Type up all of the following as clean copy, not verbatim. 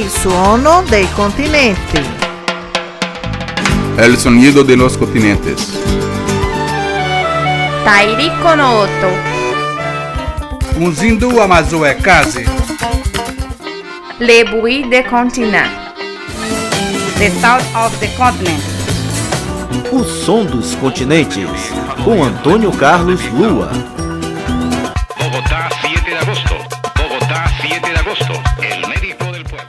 Il suono dei continenti. El sonido de los continentes. Tairiko no Oto. Muzindu Amazoe Kazi. Le bruit des continents. The sound of the continent. O som dos continentes, com Antônio Carlos Lua. Bogotá, 7 de agosto. Bogotá, 7 de agosto. El médico del pueblo.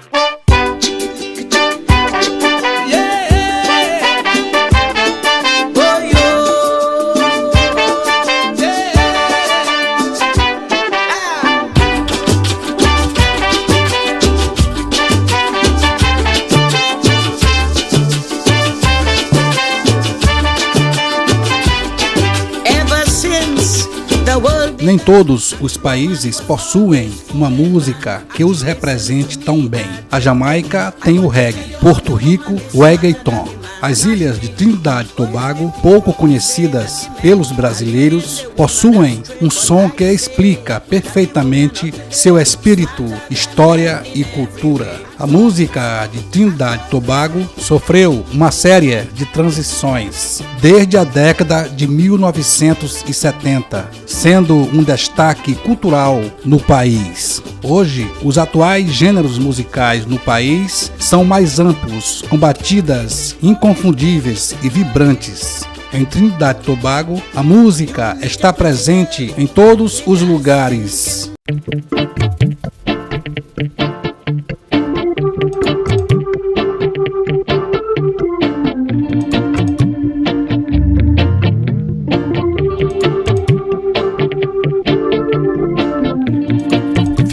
Nem todos os países possuem uma música que os represente tão bem. A Jamaica tem o reggae, Porto Rico, o reggaeton. As ilhas de Trinidad e Tobago, pouco conhecidas pelos brasileiros, possuem um som que explica perfeitamente seu espírito, história e cultura. A música de Trinidad e Tobago sofreu uma série de transições desde a década de 1970, sendo um destaque cultural no país. Hoje, os atuais gêneros musicais no país são mais amplos, com batidas inconfundíveis e vibrantes. Em Trinidad e Tobago, a música está presente em todos os lugares.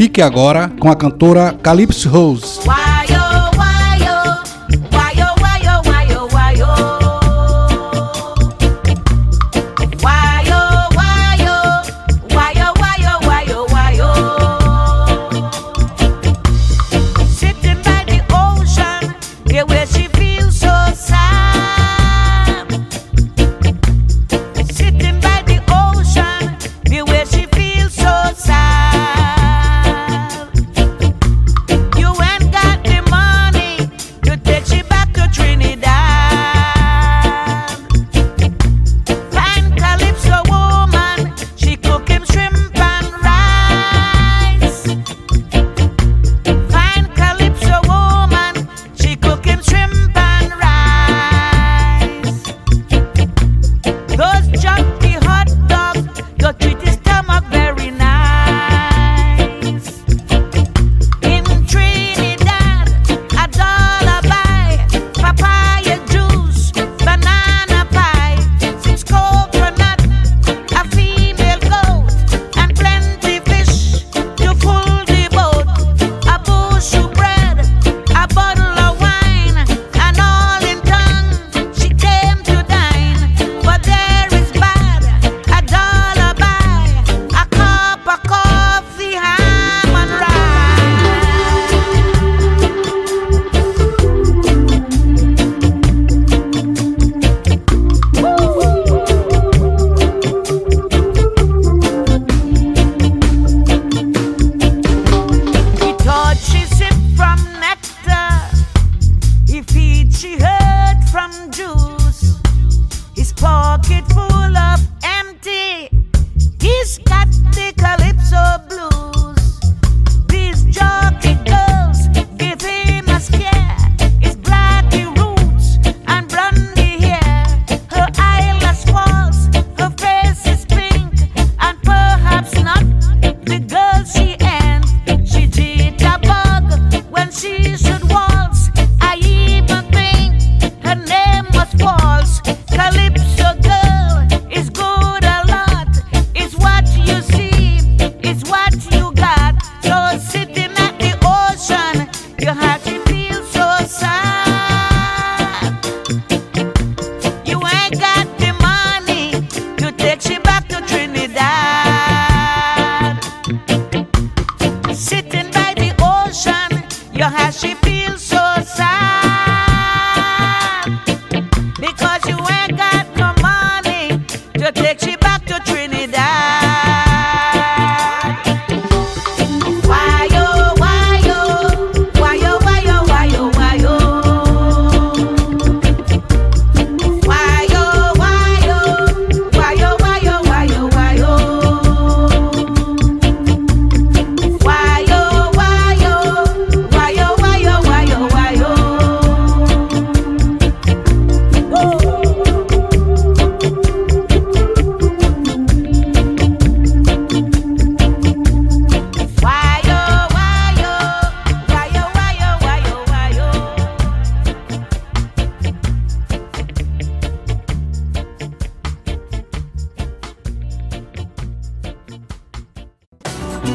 Fique agora com a cantora Calypso Rose. Why, oh, why, oh, why, oh, why, oh.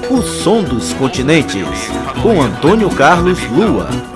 O som dos continentes, com Antônio Carlos Lua.